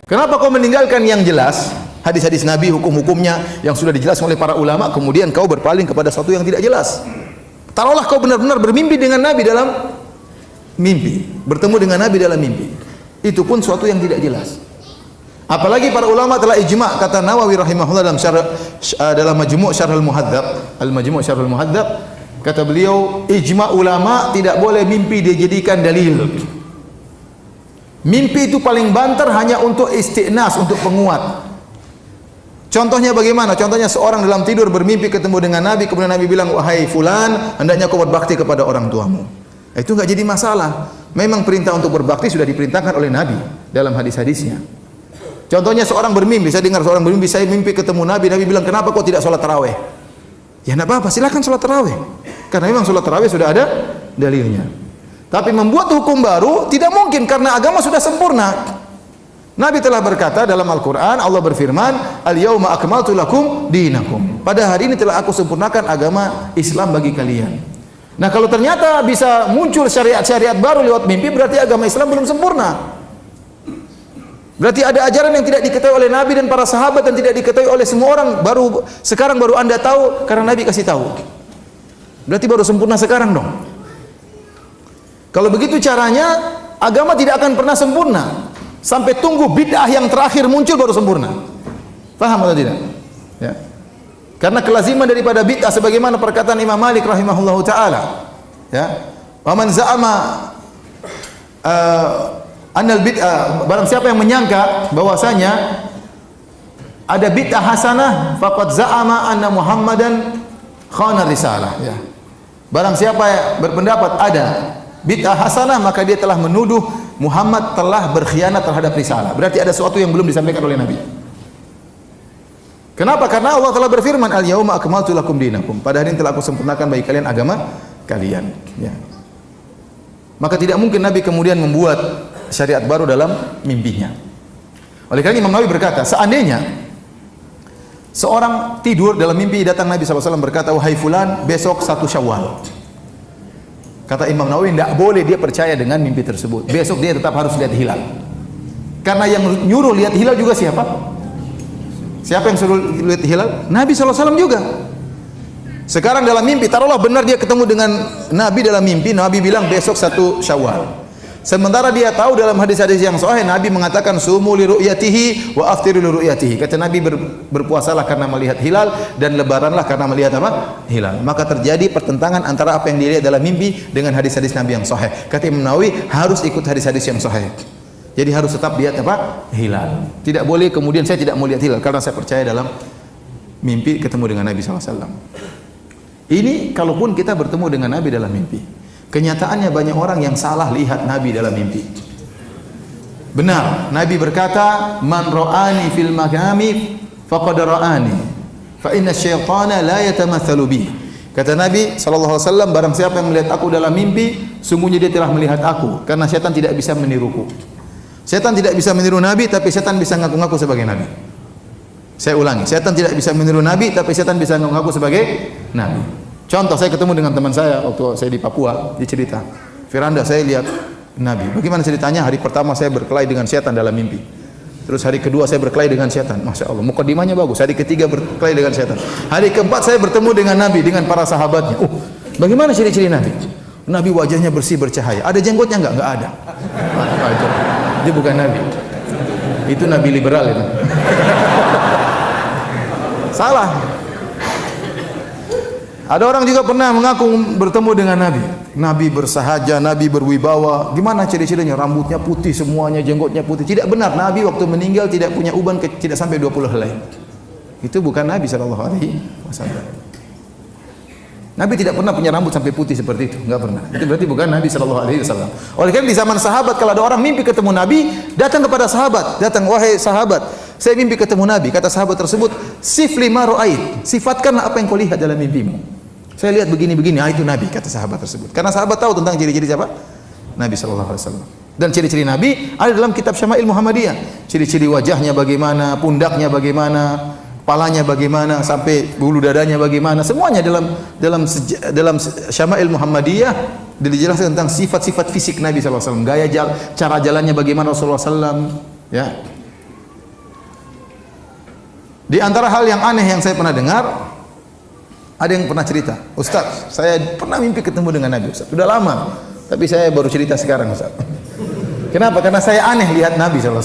Kenapa kau meninggalkan yang jelas, hadis-hadis Nabi, hukum-hukumnya yang sudah dijelaskan oleh para ulama, kemudian kau berpaling kepada sesuatu yang tidak jelas? Taruhlah kau benar-benar bermimpi dengan Nabi dalam mimpi, bertemu dengan Nabi dalam mimpi. Itu pun suatu yang tidak jelas. Apalagi para ulama telah ijma', kata Nawawi rahimahullah dalam Majmu' Syarh al-Muhadzab, Al-Majmu' Syarh al-Muhadzab, kata beliau, ijma' ulama tidak boleh mimpi dijadikan dalil. Mimpi itu paling banter hanya untuk istiqnas, untuk penguat. Contohnya bagaimana? Contohnya seorang dalam tidur bermimpi ketemu dengan Nabi, kemudian Nabi bilang, wahai fulan, hendaknya kau berbakti kepada orang tuamu. Itu enggak jadi masalah. Memang perintah untuk berbakti sudah diperintahkan oleh Nabi dalam hadis-hadisnya. Contohnya seorang bermimpi, saya dengar seorang bermimpi, saya mimpi ketemu Nabi, Nabi bilang, kenapa kau tidak sholat tarawih? Ya enggak apa-apa, silakan sholat tarawih. Karena memang sholat tarawih sudah ada dalilnya. Tapi membuat hukum baru tidak mungkin, karena agama sudah sempurna. Nabi telah berkata dalam Al-Quran, Allah berfirman, al-yawma akmaltu lakum dinakum. Pada hari ini telah aku sempurnakan agama Islam bagi kalian. Nah, kalau ternyata bisa muncul syariat-syariat baru lewat mimpi, berarti agama Islam belum sempurna. Berarti ada ajaran yang tidak diketahui oleh Nabi dan para sahabat dan tidak diketahui oleh semua orang, sekarang baru Anda tahu karena Nabi kasih tahu. Berarti baru sempurna sekarang dong. Kalau begitu caranya, agama tidak akan pernah sempurna sampai tunggu bid'ah yang terakhir muncul baru sempurna. Paham atau tidak? Ya. Karena kelaziman daripada bid'ah sebagaimana perkataan Imam Malik rahimahullahu taala, ya. Wa man za'ama annal bid'ah, barang siapa yang menyangka bahwasanya ada bid'ah hasanah, faqad za'ama anna Muhammadan khana risalah, ya. Barang siapa yang berpendapat ada bid'ah hasanah, maka dia telah menuduh Muhammad telah berkhianat terhadap risalah. Berarti ada sesuatu yang belum disampaikan oleh Nabi. Kenapa? Karena Allah telah berfirman, al-yawma akmaltu lakum dinakum. Pada hari ini telah aku sempurnakan bagi kalian agama kalian, ya. Maka tidak mungkin Nabi kemudian membuat syariat baru dalam mimpinya. Oleh karena Imam Nawawi berkata, seandainya seorang tidur dalam mimpi, datang Nabi SAW berkata, wahai fulan, besok 1 Syawal. Kata Imam Nawawi, tidak boleh dia percaya dengan mimpi tersebut. Besok dia tetap harus lihat hilal. Karena yang nyuruh lihat hilal juga siapa? Siapa yang suruh lihat hilal? Nabi SAW juga. Sekarang dalam mimpi, taruhlah benar dia ketemu dengan Nabi dalam mimpi, Nabi bilang besok 1 Syawal. Sementara dia tahu dalam hadis-hadis yang sahih, Nabi mengatakan sumu li ru'yatihi wa aftiru li ru'yatihi. Kata Nabi, berpuasalah karena melihat hilal dan lebaranlah karena melihat apa? Hilal. Maka terjadi pertentangan antara apa yang dilihat dalam mimpi dengan hadis-hadis Nabi yang sahih. Kata Imam Nawawi, harus ikut hadis-hadis yang sahih. Jadi harus tetap lihat apa? Hilal. Tidak boleh kemudian saya tidak mau lihat hilal karena saya percaya dalam mimpi ketemu dengan Nabi SAW. Ini kalaupun kita bertemu dengan Nabi dalam mimpi. Kenyataannya banyak orang yang salah lihat Nabi dalam mimpi. Benar, Nabi berkata, man ra'ani fil manami faqad ra'ani, fa inna syaitana la yatamatsalu bi. Kata Nabi SAW, barang siapa yang melihat aku dalam mimpi, sungguhnya dia telah melihat aku, karena syaitan tidak bisa meniruku. Syaitan tidak bisa meniru Nabi, tapi syaitan bisa ngaku-ngaku sebagai Nabi. Saya ulangi, syaitan tidak bisa meniru Nabi, tapi syaitan bisa ngaku-ngaku sebagai Nabi. Contoh, saya ketemu dengan teman saya waktu saya di Papua, dia cerita, Firanda, saya lihat Nabi. Bagaimana ceritanya? Hari pertama saya berkelahi dengan setan dalam mimpi. Terus hari kedua saya berkelahi dengan setan. Masya Allah, mukadimahnya bagus. Hari ketiga berkelahi dengan setan. Hari keempat saya bertemu dengan Nabi, dengan para sahabatnya. Bagaimana ciri-ciri Nabi? Nabi wajahnya bersih bercahaya. Ada jenggotnya enggak? Enggak ada. Dia bukan Nabi. Itu Nabi liberal itu. Salah. Ada orang juga pernah mengaku bertemu dengan Nabi. Nabi bersahaja, Nabi berwibawa. Gimana ciri-cirinya? Rambutnya putih semuanya, jenggotnya putih. Tidak benar. Nabi waktu meninggal tidak punya uban, tidak sampai 20 helai. Itu bukan Nabi SAW. Nabi tidak pernah punya rambut sampai putih seperti itu. Enggak pernah. Itu berarti bukan Nabi SAW. Oleh karena di zaman sahabat, kalau ada orang mimpi ketemu Nabi, datang kepada sahabat. Datang, wahai sahabat, saya mimpi ketemu Nabi. Kata sahabat tersebut, sifli ma ra'ait. Sifatkanlah apa yang kau lihat dalam mimpimu. Saya lihat begini-begini, itu Nabi, kata sahabat tersebut. Karena sahabat tahu tentang ciri-ciri siapa? Nabi SAW. Dan ciri-ciri Nabi ada dalam kitab Syama'il Muhammadiyah. Ciri-ciri wajahnya bagaimana, pundaknya bagaimana, kepalanya bagaimana, sampai bulu dadanya bagaimana, semuanya dalam Syama'il Muhammadiyah dijelaskan tentang sifat-sifat fisik Nabi SAW. Cara jalannya bagaimana Rasulullah SAW, ya. Di antara hal yang aneh yang saya pernah dengar, ada yang pernah cerita, Ustaz, saya pernah mimpi ketemu dengan Nabi. Ustaz, sudah lama, tapi saya baru cerita sekarang, Ustaz. Kenapa? Karena saya aneh lihat Nabi SAW.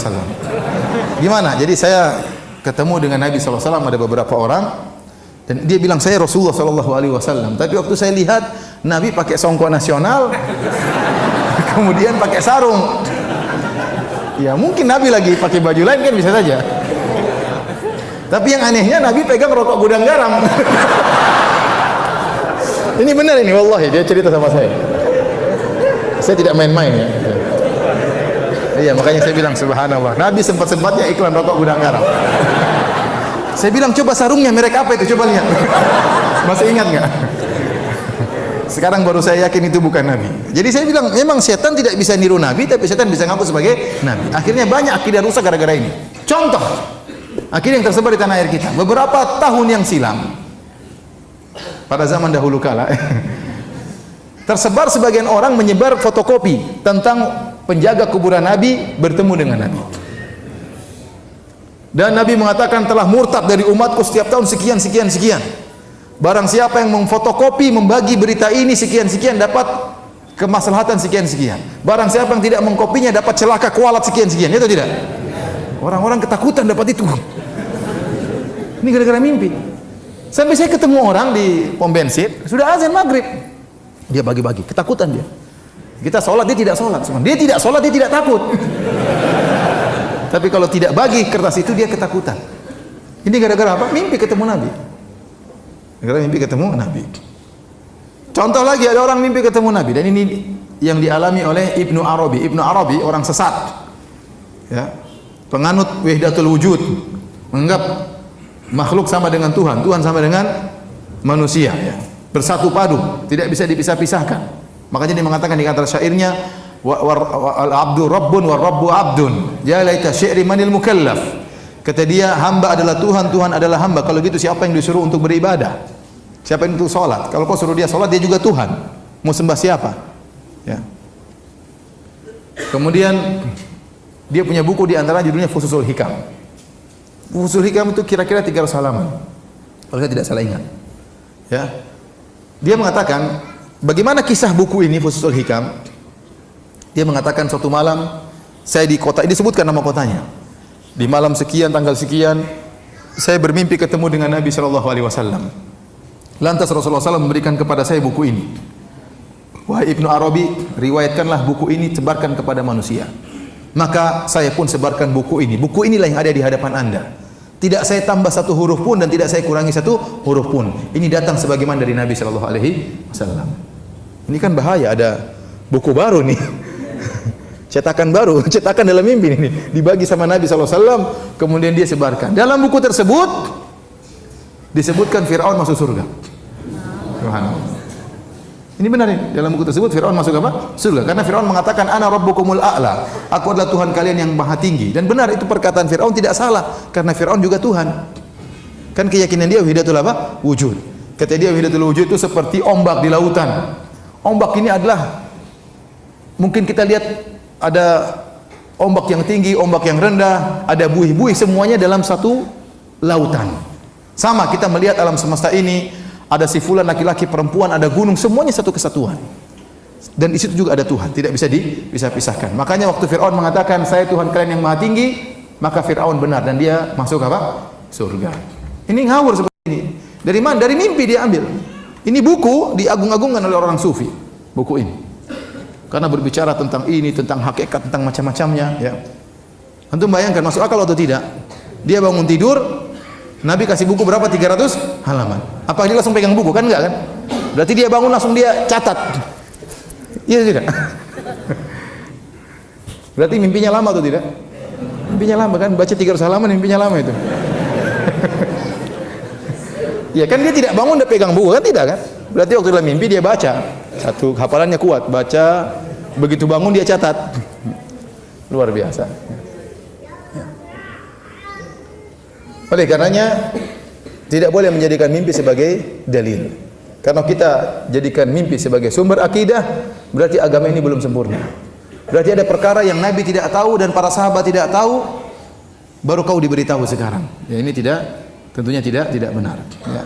Gimana? Jadi saya ketemu dengan Nabi SAW, ada beberapa orang, dan dia bilang saya Rasulullah SAW. Tapi waktu saya lihat Nabi pakai songkok nasional, kemudian pakai sarung. Ya mungkin Nabi lagi pakai baju lain kan bisa saja. Tapi yang anehnya Nabi pegang rokok gudang garam. Ini benar ini, wallahi dia cerita sama saya. Saya tidak main-main ya. Iya, makanya saya bilang subhanallah. Nabi sempat-sempatnya iklan rokok gudang garam. Saya bilang coba sarungnya merek apa itu, coba lihat. Masih ingat nggak? Sekarang baru saya yakin itu bukan Nabi. Jadi saya bilang memang setan tidak bisa niru Nabi, tapi setan bisa ngaku sebagai Nabi. Akhirnya banyak akidah rusak gara-gara ini. Contoh, akidah yang tersebar di tanah air kita. Beberapa tahun yang silam, pada zaman dahulu kala, tersebar sebagian orang menyebar fotokopi tentang penjaga kuburan Nabi bertemu dengan Nabi. Dan Nabi mengatakan telah murtad dari umatku setiap tahun sekian sekian sekian. Barang siapa yang memfotokopi, membagi berita ini sekian sekian dapat kemaslahatan sekian sekian. Barang siapa yang tidak mengkopinya dapat celaka kualat sekian sekian. Itu tidak? Orang-orang ketakutan dapat itu. Ini gara-gara mimpi. Sampai saya ketemu orang di pom bensin, sudah azan maghrib, dia bagi-bagi, ketakutan dia. Kita sholat, dia tidak sholat. Dia tidak sholat, dia tidak takut. Tapi kalau tidak bagi kertas itu, dia ketakutan. Ini gara-gara apa? Mimpi ketemu Nabi. Gara-gara mimpi ketemu Nabi. Contoh lagi, ada orang mimpi ketemu Nabi, dan ini yang dialami oleh Ibnu Arabi. Ibnu Arabi orang sesat, ya, penganut wahdatul wujud, menganggap makhluk sama dengan Tuhan, Tuhan sama dengan manusia, ya. Bersatu padu, tidak bisa dipisah-pisahkan. Makanya dia mengatakan di antara syairnya, al-abdu rabbun wa rabbu abdun, ya laita syi'ri manil mukallaf. Kata dia, hamba adalah Tuhan, Tuhan adalah hamba. Kalau gitu siapa yang disuruh untuk beribadah? Siapa yang untuk sholat? Kalau kau suruh dia sholat, dia juga Tuhan. Mau sembah siapa? Ya. Kemudian dia punya buku di antara judulnya Fususul Hikam. Fususul Hikam itu kira-kira 300 halaman, kalau saya tidak salah ingat. Ya, dia mengatakan bagaimana kisah buku ini Fususul Hikam. Dia mengatakan suatu malam saya di kota, disebutkan nama kotanya. Di malam sekian, tanggal sekian, saya bermimpi ketemu dengan Nabi Shallallahu Alaihi Wasallam. Lantas Rasulullah SAW memberikan kepada saya buku ini. Wahai Ibnu Arabi, riwayatkanlah buku ini, sebarkan kepada manusia. Maka saya pun sebarkan buku ini. Buku inilah yang ada di hadapan Anda. Tidak saya tambah satu huruf pun dan tidak saya kurangi satu huruf pun. Ini datang sebagaimana dari Nabi Shallallahu Alaihi Wasallam. Ini kan bahaya, ada buku baru nih, cetakan baru, cetakan dalam mimpi ini, dibagi sama Nabi SAW, kemudian dia sebarkan. Dalam buku tersebut disebutkan Fir'aun masuk surga. Subhanallah. Ini benar ini. Dalam buku tersebut Fir'aun masuk apa? Surga. Karena Fir'aun mengatakan ana rabbukumul a'la. Aku adalah Tuhan kalian yang maha tinggi. Dan benar itu perkataan Fir'aun tidak salah, karena Fir'aun juga Tuhan. Kan keyakinan dia wahidatul apa? Wujud. Kata dia wahidatul wujud itu seperti ombak di lautan. Ombak ini adalah, mungkin kita lihat ada ombak yang tinggi, ombak yang rendah, ada buih-buih, semuanya dalam satu lautan. Sama kita melihat alam semesta ini, ada si fulan laki-laki, perempuan, ada gunung, semuanya satu kesatuan. Dan di situ juga ada Tuhan, tidak bisa dipisah-pisahkan. Makanya waktu Fir'aun mengatakan saya Tuhan kalian yang maha tinggi, maka Fir'aun benar dan dia masuk apa? Surga. Ini ngawur seperti ini. Dari mana? Dari mimpi dia ambil. Ini buku diagung-agungkan oleh orang sufi, buku ini. Karena berbicara tentang ini, tentang hakikat, tentang macam-macamnya, ya. Antum bayangkan masuk akal atau tidak? Dia bangun tidur, Nabi kasih buku berapa? 300 halaman. Apa dia langsung pegang buku? Kan enggak kan? Berarti dia bangun langsung dia catat. Iya tidak? Berarti mimpinya lama atau tidak? Mimpinya lama kan? Baca 300 halaman mimpinya lama itu. Ya kan dia tidak bangun dia pegang buku kan, tidak kan? Berarti waktu dalam mimpi dia baca. Satu hafalannya kuat, baca, begitu bangun dia catat. Luar biasa. Oleh karenanya tidak boleh menjadikan mimpi sebagai dalil. Karena kita jadikan mimpi sebagai sumber akidah, berarti agama ini belum sempurna. Berarti ada perkara yang Nabi tidak tahu dan para sahabat tidak tahu, baru kau diberitahu sekarang. Ya, ini tidak Tentunya tidak benar. Ya.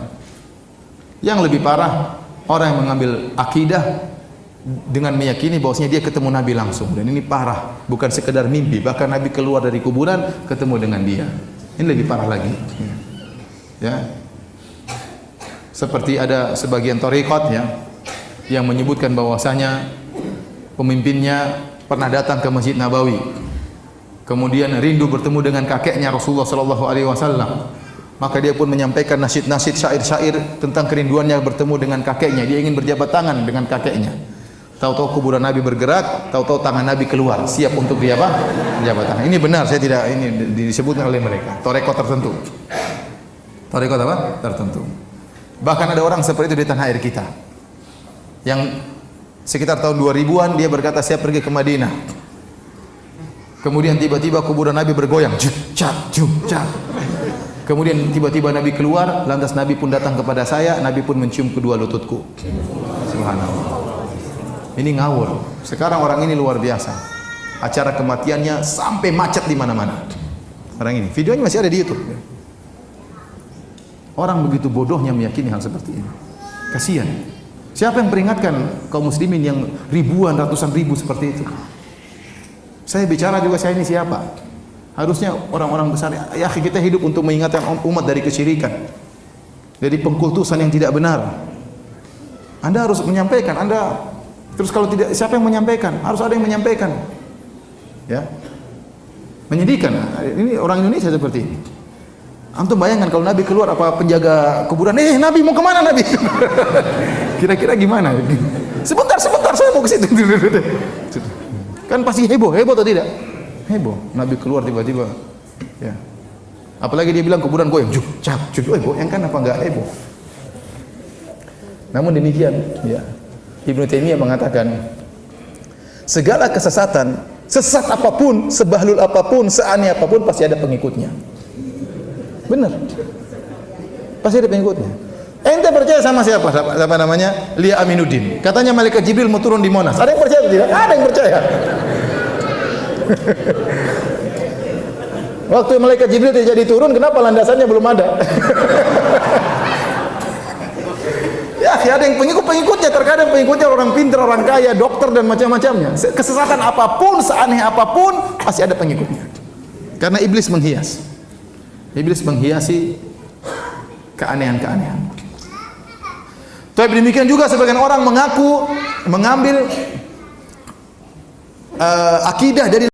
Yang lebih parah, orang yang mengambil akidah dengan meyakini bahwasanya dia ketemu Nabi langsung, dan ini parah, bukan sekedar mimpi, bahkan Nabi keluar dari kuburan ketemu dengan dia. Ini lebih parah lagi. Ya. Seperti ada sebagian thariqat ya yang menyebutkan bahwasanya pemimpinnya pernah datang ke Masjid Nabawi, kemudian rindu bertemu dengan kakeknya Rasulullah sallallahu alaihi wasallam. Maka dia pun menyampaikan nasyid-nasyid, syair-syair tentang kerinduannya bertemu dengan kakeknya. Dia ingin berjabat tangan dengan kakeknya. Tahu-tahu kuburan Nabi bergerak, tahu-tahu tangan Nabi keluar, siap untuk dia apa? Berjabat tangan. Ini benar, saya tidak, ini disebutkan oleh mereka. Thariqat tertentu. Thariqat apa? Tertentu. Bahkan ada orang seperti itu di tanah air kita. Yang sekitar tahun 2000-an dia berkata, saya pergi ke Madinah. Kemudian tiba-tiba kuburan Nabi bergoyang. Kemudian tiba-tiba Nabi keluar, lantas Nabi pun datang kepada saya, Nabi pun mencium kedua lututku. Subhanallah. Ini ngawur. Sekarang orang ini luar biasa. Acara kematiannya sampai macet di mana-mana. Orang ini, videonya masih ada di YouTube. Orang begitu bodohnya meyakini hal seperti ini. Kasihan. Siapa yang peringatkan kaum muslimin yang ribuan, ratusan ribu seperti itu? Saya bicara juga, saya ini siapa? Harusnya orang-orang besar, ya kita hidup untuk mengingatkan umat dari kesyirikan, dari pengkultusan yang tidak benar. Anda harus menyampaikan, terus kalau tidak, siapa yang menyampaikan? Harus ada yang menyampaikan. Ya. Menyedihkan. Ini orang Indonesia seperti ini. Antum bayangkan kalau Nabi keluar, apa penjaga kuburan, Nabi mau kemana Nabi? Kira-kira gimana? Sebentar, saya mau ke situ. Kan pasti heboh atau tidak? Heboh. Nabi keluar tiba-tiba. Ya. Apalagi dia bilang kuburan goyang, goyang kan apa enggak heboh? Namun demikian, ya. Ibnu Taimiyah mengatakan, segala kesesatan, sesat apapun, sebahlul apapun, seaneh apapun, pasti ada pengikutnya. Benar. Pasti ada pengikutnya. Ente percaya sama siapa? Siapa namanya? Lia Aminuddin. Katanya malaikat Jibril mau turun di Monas. Ada yang percaya atau tidak? Ada yang percaya. Waktu malaikat Jibril tidak jadi turun, kenapa landasannya belum ada? Ya, ada yang pengikutnya, terkadang pengikutnya orang pintar, orang kaya, dokter dan macam-macamnya. Kesesatan apapun, seaneh apapun, pasti ada pengikutnya. Karena iblis menghias. Iblis menghiasi keanehan-keanehan. Tapi demikian juga sebagian orang mengambil akidah dari